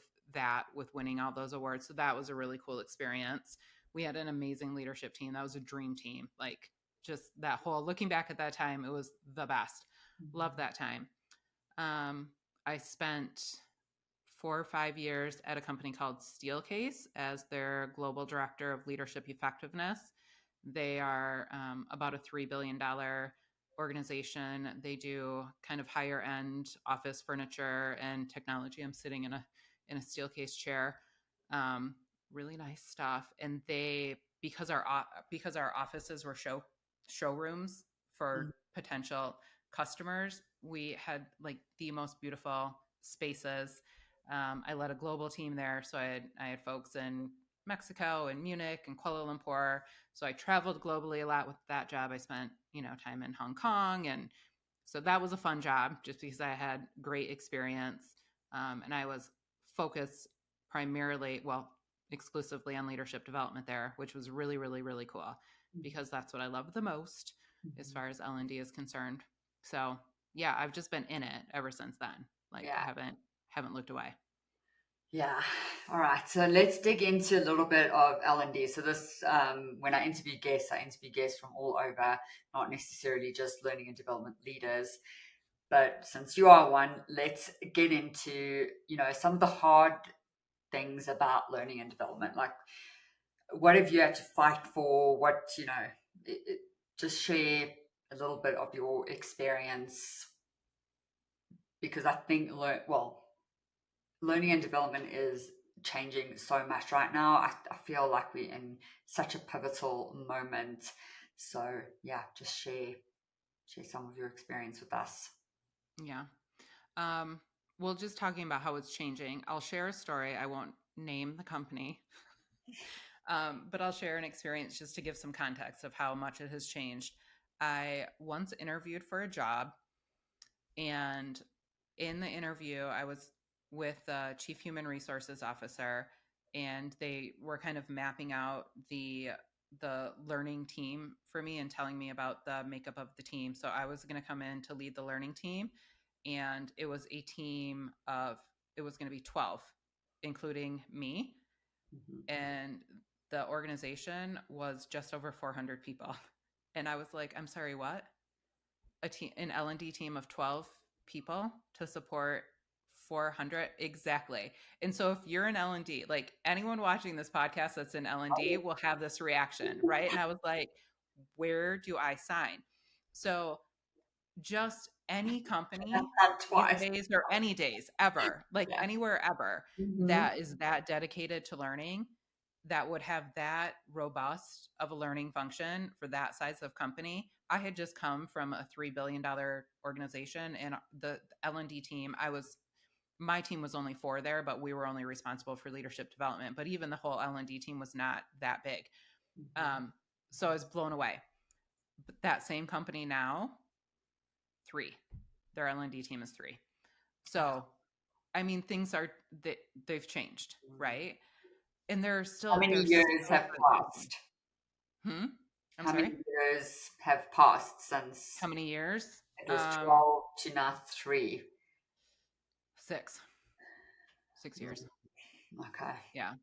winning all those awards. So that was a really cool experience. We had an amazing leadership team. That was a dream team. Like just that whole looking back at that time, it was the best. Love Mhm. that time. I spent 4 or 5 years at a company called Steelcase as their global director of leadership effectiveness. They are about a $3 billion organization. They do kind of higher end office furniture and technology. I'm sitting in a Steelcase chair. Um, really nice stuff. And because our offices were showrooms for Mhm. potential customers, we had like the most beautiful spaces. I led a global team there, so I had folks in Mexico and Munich and Kuala Lumpur. So I traveled globally a lot with that job. I spent time in Hong Kong, and so that was a fun job just because I had great experience, and I was focused primarily, well, exclusively on leadership development there, which was really, really, really cool because that's what I love the most as Mhm. far as L&D is concerned. So yeah, I've just been in it ever since then. Like I Yeah. haven't looked away. Yeah. All right. So let's dig into a little bit of L&D. So this, when I interview guests from all over, not necessarily just learning and development leaders. But since you are one, let's get into, some of the hard things about learning and development. Like, what have you had to fight for? Just share a little bit of your experience because I think, learning and development is changing so much right now. I feel like we're in such a pivotal moment. So yeah, just share some of your experience with us. Yeah. Um, well, just talking about how it's changing, I'll share a story. I won't name the company, but I'll share an experience just to give some context of how much it has changed. I once interviewed for a job, and in the interview, I was with the chief human resources officer, and they were kind of mapping out the learning team for me and telling me about the makeup of the team. So I was going to come in to lead the learning team, and it was a team of it was going to be 12, including me, Mm-hmm. and the organization was just over 400 people. And I was like, I'm sorry, what? An L&D team of 12 people to support 400 exactly. And so if you're in L&D, like anyone watching this podcast that's in L&D will have this reaction, right? And I was like, where do I sign? So just any company That these twice. days, or any days ever, like Yeah. anywhere ever, Mm-hmm. that is that dedicated to learning, that would have that robust of a learning function for that size of company. I had just come from a $3 billion organization, and the L&D team, my team was only 4 there, but we were only responsible for leadership development. But even the whole L&D team was not that big. Mm-hmm. So I was blown away. But that same company now, 3. Their L&D team is 3. So, I mean, things are they've changed, right? And How many there's years still have good passed? companies. Hmm. I'm How many sorry. years have passed since How many years? it was 12 to now 3? 6. 6 years. Okay. Yeah.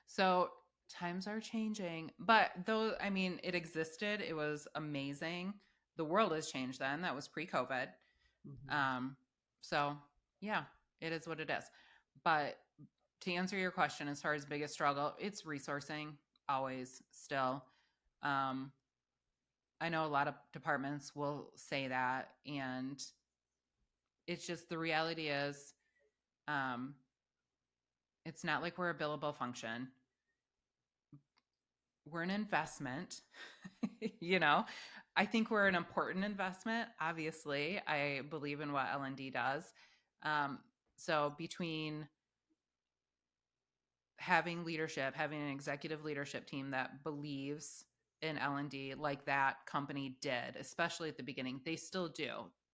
So times are changing, but though, I mean, it existed. It was amazing. The world has changed then. That was pre-COVID. Mm-hmm. Um, so yeah, it is what it is. But to answer your question, as far as biggest struggle, it's resourcing always still. Um, I know a lot of departments will say that, and it's just the reality is, um, it's not like we're a billable function. We're an investment. you know, I think we're an important investment. Obviously, I believe in what L&D does. Um, so between having an executive leadership team that believes in L&D like that company did, especially at the beginning, they still do.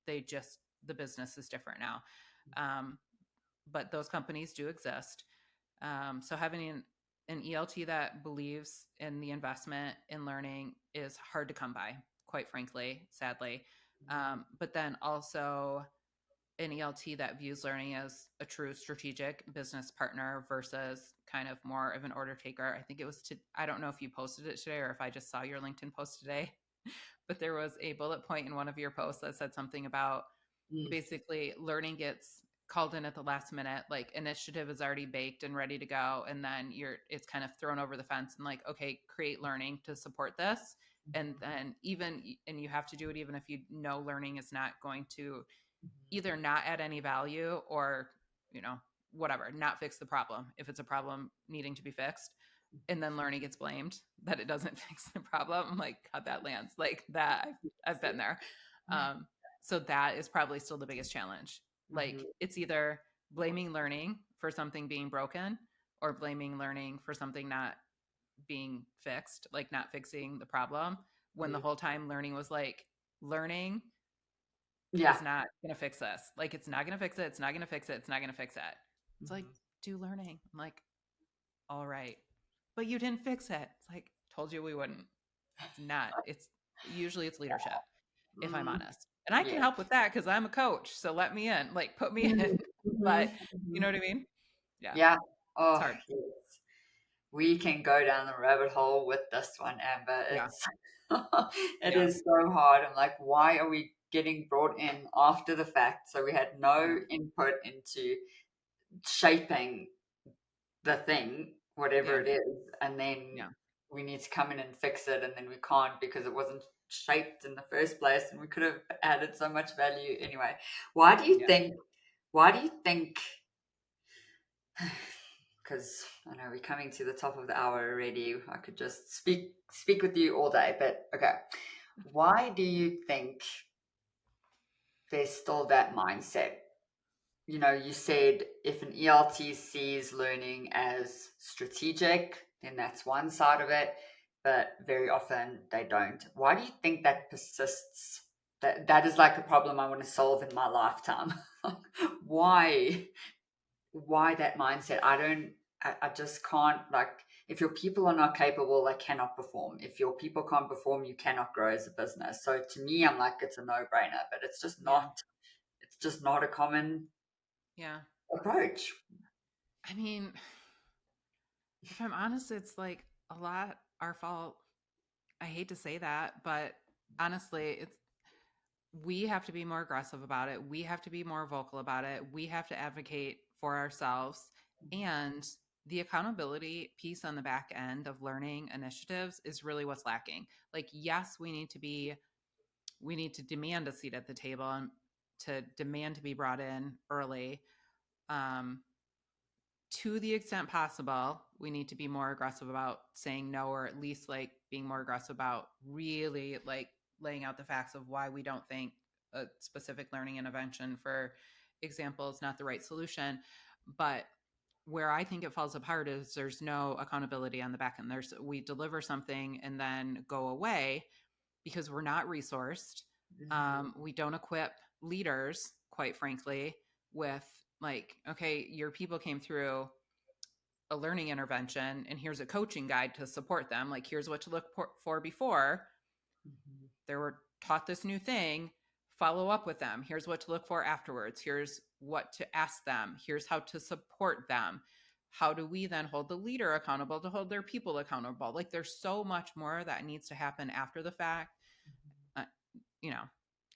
The business is different now. Um, but those companies do exist. So having an ELT that believes in the investment in learning is hard to come by, quite frankly, sadly. But then also an ELT that views learning as a true strategic business partner versus kind of more of an order taker. I think it was I don't know if you posted it today or if I just saw your LinkedIn post today, but there was a bullet point in one of your posts that said something about Mm-hmm. basically learning gets called in at the last minute, like initiative is already baked and ready to go, and then it's kind of thrown over the fence and like, okay, create learning to support this. And then and you have to do it even if you know learning is not going to either not add any value or, you know, whatever, not fix the problem if it's a problem needing to be fixed. And then learning gets blamed that it doesn't fix the problem. I'm like, God, that lands like that. I've been there. Um, so that is probably still the biggest challenge. Mm-hmm. Like it's either blaming learning for something being broken or blaming learning for something not being fixed, like not fixing the problem, when the whole time learning was like, learning Yeah. is not going to fix this. Like, it's not going to fix it. It's not going to fix it. It's not going to fix it. It's like, Mm-hmm. do learning. I'm like, all right. But you didn't fix it. It's like, told you we wouldn't. It's not. It's leadership, if I'm Mm-hmm. honest. And I can Yeah. help with that because I'm a coach. So let me in, like, put me in. Mm-hmm. But you know what I mean? Yeah. Yeah. It's Oh, hard. yes. We can go down the rabbit hole with this one, Amber. Yeah. It's it Yeah. is so hard. I'm like, why are we getting brought in after the fact? So we had no Yeah. input into shaping the thing, whatever Yeah. it is, and then Yeah. we need to come in and fix it, and then we can't because it wasn't shaped in the first place, and we could have added so much value anyway. Why do you Yeah. think? Why do you think? because I know we're coming to the top of the hour already. I could just speak with you all day, but okay. Why do you think there's still that mindset? You know, you said if an ELT sees learning as strategic, then that's one side of it, but very often they don't. Why do you think that persists? That is like a problem I want to solve in my lifetime. why why that mindset? I just can't, like, if your people are not capable, they cannot perform. If your people can't perform, you cannot grow as a business. So to me, I'm like, it's a no-brainer, but Yeah. it's just not a common Yeah. approach. I mean, if I'm honest, it's like a lot our fault. I hate to say that, but honestly, it's we have to be more aggressive about it. We have to be more vocal about it. We have to advocate for ourselves. And the accountability piece on the back end of learning initiatives is really what's lacking. Like, yes, we need to demand a seat at the table and to demand to be brought in early. Um, to the extent possible, we need to be more aggressive about saying no, or at least like being more aggressive about really like laying out the facts of why we don't think a specific learning intervention, for example, is not the right solution. But where I think it falls apart is there's no accountability on the back end. We deliver something and then go away because we're not resourced. Mhm. We don't equip leaders, quite frankly, with like, okay, your people came through a learning intervention and here's a coaching guide to support them. Like, here's what to look for before Mhm. they were taught this new thing. Follow up with them. Here's what to look for afterwards. Here's what to ask them. Here's how to support them. How do we then hold the leader accountable to hold their people accountable? Like, there's so much more that needs to happen after the fact. Uh, you know,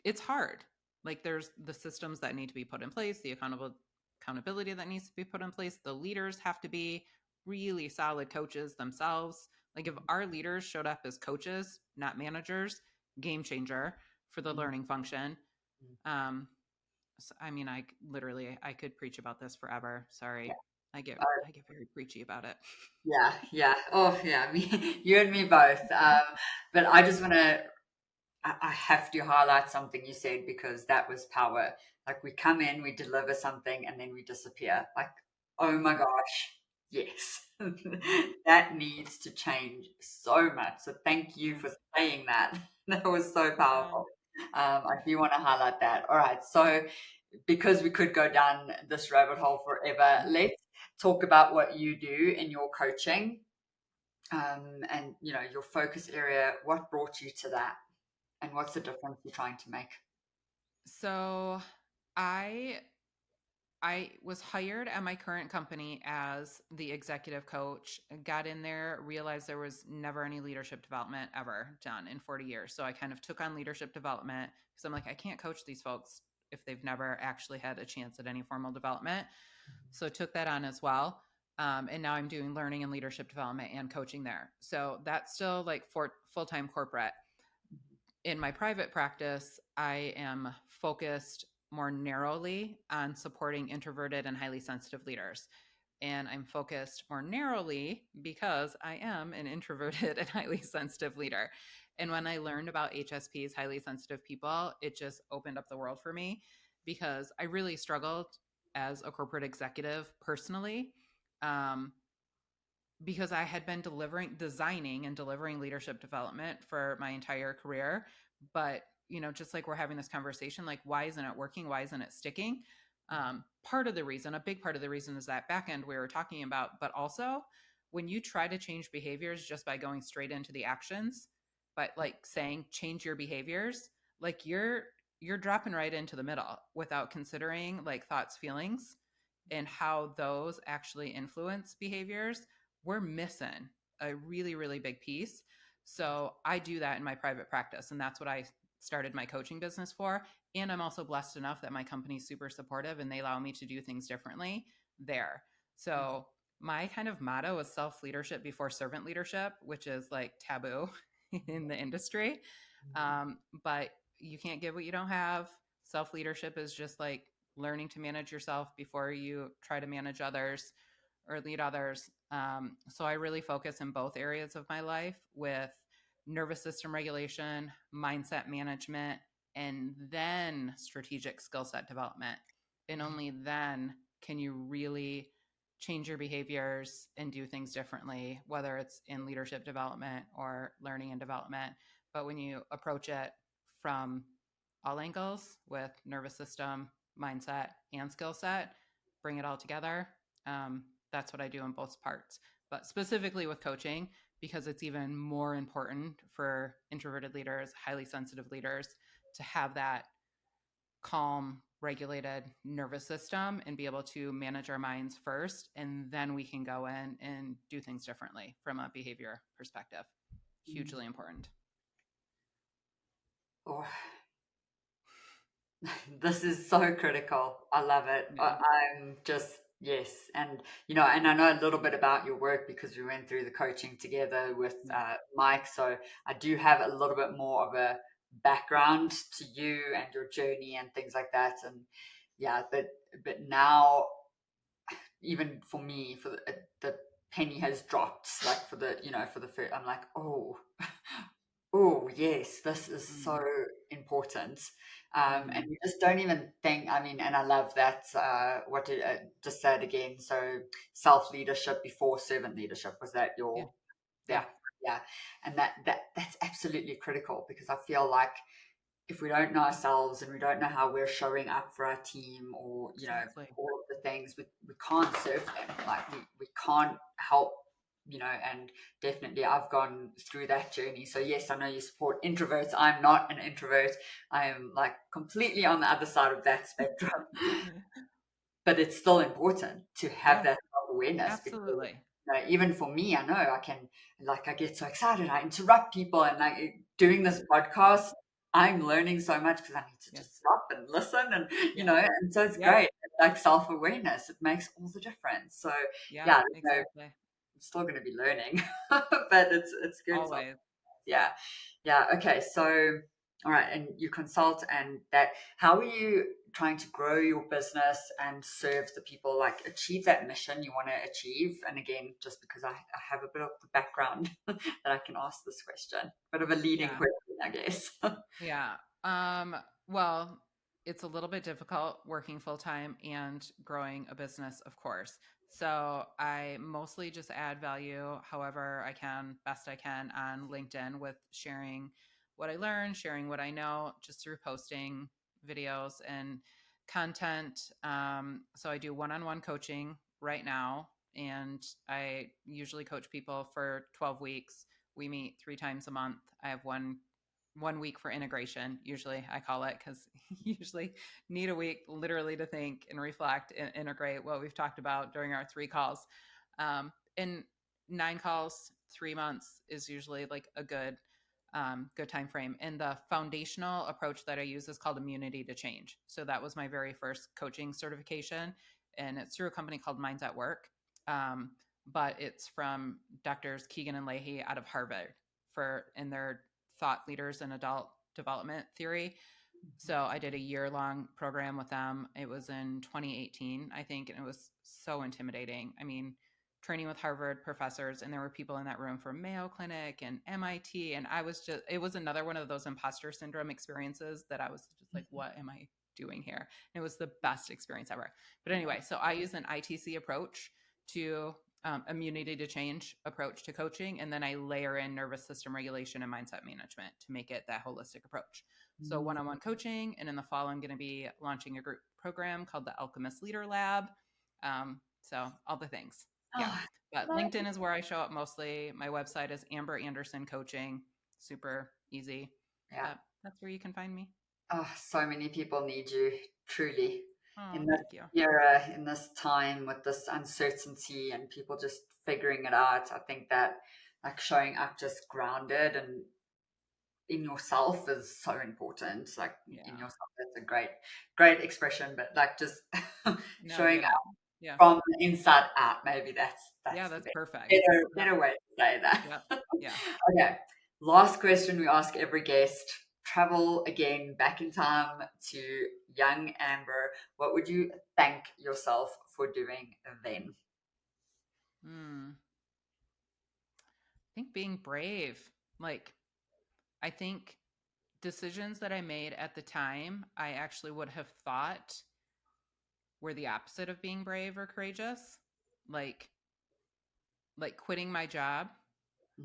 it's hard. Like, there's the systems that need to be put in place, the accountability that needs to be put in place. The leaders have to be really solid coaches themselves. Like, if our leaders showed up as coaches, not managers, game changer for the Mhm. learning function. Um, so, I mean, I could preach about this forever. Yeah. Sorry, Uh, I get very preachy about it. yeah, yeah. Oh, yeah. Me, you and me both. But I just want to I have to highlight something you said because that was power. Like, we come in, we deliver something, and then we disappear. Like, oh my gosh, yes, that needs to change so much. So thank you Yeah. for saying that. That was so Yeah. powerful. I do want to highlight that. All right, so because we could go down this rabbit hole forever, let's talk about what you do in your coaching, and your focus area. What brought you to that? And what's the difference you're trying to make? So I I was hired at my current company as the executive coach, got in there, realized there was never any leadership development ever done in 40 years. So I kind of took on leadership development because I'm like, I can't coach these folks if they've never actually had a chance at any formal development. So took that on as well. And now I'm doing learning and leadership development and coaching there. So that's still like for full-time corporate. In my private practice, I am focused more narrowly on supporting introverted and highly sensitive leaders. And I'm focused more narrowly because I am an introverted and highly sensitive leader. And when I learned about HSPs, highly sensitive people, it just opened up the world for me because I really struggled as a corporate executive personally. Um, because I had been designing and delivering leadership development for my entire career. But, just like we're having this conversation, like, why isn't it working? Why isn't it sticking? Part of the reason, a big part of the reason is that back end we were talking about, but also when you try to change behaviors just by going straight into the actions, but like saying change your behaviors, like you're dropping right into the middle without considering like thoughts, feelings, and how those actually influence behaviors. We're missing a really, really big piece. So I do that in my private practice, and that's what I started my coaching business for. And I'm also blessed enough that my company's super supportive and they allow me to do things differently there. So my kind of motto is self leadership before servant leadership, which is like taboo in the industry. But you can't give what you don't have. Self leadership is just like learning to manage yourself before you try to manage others. or lead others. So I really focus in both areas of my life with nervous system regulation, mindset management, and then strategic skill set development. And only then can you really change your behaviors and do things differently, whether it's in leadership development or learning and development. But when you approach it from all angles with nervous system, mindset, and skill set, bring it all together. That's what I do in both parts. But specifically with coaching, because it's even more important for introverted leaders, highly sensitive leaders to have that calm, regulated nervous system and be able to manage our minds first. And then we can go in and do things differently from a behavior perspective. Hugely important. Oh, this is so critical. I love it. Yeah. I'm just, yes. And, and I know a little bit about your work because we went through the coaching together with Yeah. Mike. So I do have a little bit more of a background to you and your journey and things like that. And yeah, but now, even for me, the penny has dropped. Like for the first, I'm like, oh, oh, yes, this is so Mm. important. And Mm. you just don't even think, I mean, and I love that. What did just say it again? So self leadership before servant leadership. Was that Yeah. your, Yeah. yeah, yeah. And that's absolutely critical because I feel like if we don't know ourselves and we don't know how we're showing up for our team or, Exactly. all of the things, we can't serve them. Like we can't help, and definitely I've gone through that journey. So yes, I know you support introverts. I'm not an introvert. I am like completely on the other side of that spectrum. But it's still important to have Yeah. that self-awareness because Absolutely. even for me, I know I can, like, I get so excited, I interrupt people, and like doing this podcast, I'm learning so much because I need to Yeah. just stop and listen, and Yeah. and so it's Yep. great. Like self-awareness, it makes all the difference. So Yeah. yeah, Exactly. I'm still going to be learning, but it's good. Always. Yeah. Yeah. Okay. So, all right. And you consult and that, how are you trying to grow your business and serve the people, like achieve that mission you want to achieve? And again, just because I have a bit of the background that I can ask this question, bit of a leading Yeah. question, I guess. Yeah. Well, it's a little bit difficult working full time and growing a business, of course. So I mostly just add value however I can, best I can on LinkedIn with sharing what I learned, sharing what I know just through posting videos and content. So I do one on one coaching right now, and I usually coach people for 12 weeks. We meet 3 times a month. I have one week for integration, usually I call it, because you usually need a week literally to think and reflect and integrate what we've talked about during our 3 calls. In 9 calls, 3 months is usually like a good time frame. And the foundational approach that I use is called immunity to change. So that was my very first coaching certification, and it's through a company called Minds at Work. Um, but it's from doctors Keegan and Leahy out of Harvard for in their thought leaders in adult development theory. So I did a year long program with them. It was in 2018, I think, and it was so intimidating. I mean, training with Harvard professors, and there were people in that room from Mayo Clinic and MIT, and it was another one of those imposter syndrome experiences that I was just like, what am I doing here? And it was the best experience ever. But anyway, so I use an ITC approach to immunity to change approach to coaching, and then I layer in nervous system regulation and mindset management to make it that holistic approach. So Mm. one-on-one coaching, and in the fall, I'm going to be launching a group program called the Alchemist Leader Lab. So all the things, yeah. Oh, But no. LinkedIn is where I show up mostly. My website is Amber Anderson Coaching, super easy. Yeah. But that's where you can find me. Oh, so many people need you, truly, Oh, in this thank you. era, in this time with this uncertainty and people just figuring it out. I think that like showing up just grounded and in yourself is so important. Like in Yeah. yourself, that's a great expression, but like just No, I showing get it. up Yeah. from the inside out, maybe Yeah, that's the that's best, perfect. Yep. better way to say that. Yep. Yeah. Okay. Last question we ask every guest. Travel again back in time to young Amber. What would you thank yourself for doing then? Mm, I think being brave. Like, I think decisions that I made at the time, I actually would have thought were the opposite of being brave or courageous. Like, like quitting my job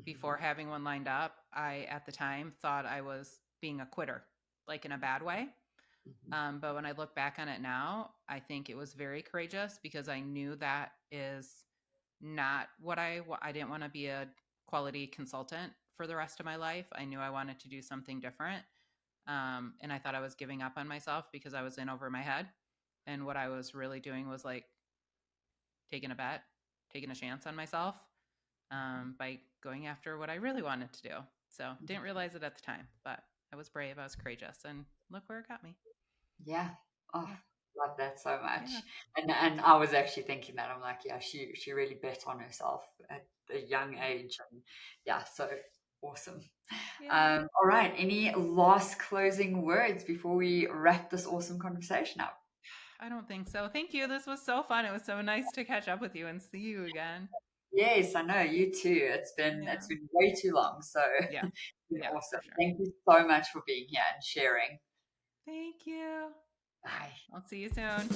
before Mhm, having one lined up, I at the time thought I was being a quitter, like in a bad way. mhm, But when I look back on it now, I think it was very courageous because I knew that is not what I didn't want to be a quality consultant for the rest of my life. I knew I wanted to do something different. And I thought I was giving up on myself because I was in over my head. And what I was really doing was like taking a bet, taking a chance on myself by going after what I really wanted to do. So mhm. didn't realize it at the time, but I was brave, I was courageous, and look where it got me. Yeah. Oh, Yeah, love that so yeah, much. And I was actually thinking that I'm like, yeah, she really bet on herself at a young yeah, age, and yeah, so awesome. yeah. All right. Any last closing words before we wrap this awesome conversation up? I don't think so. Thank you. This was so fun. It was so nice to catch up with you and see you again. Yes, I know you too. Yeah, It's been way too long, so yeah, it's been yeah, awesome. for sure. Thank you so much for being here and sharing. Thank you. Bye. I'll see you soon.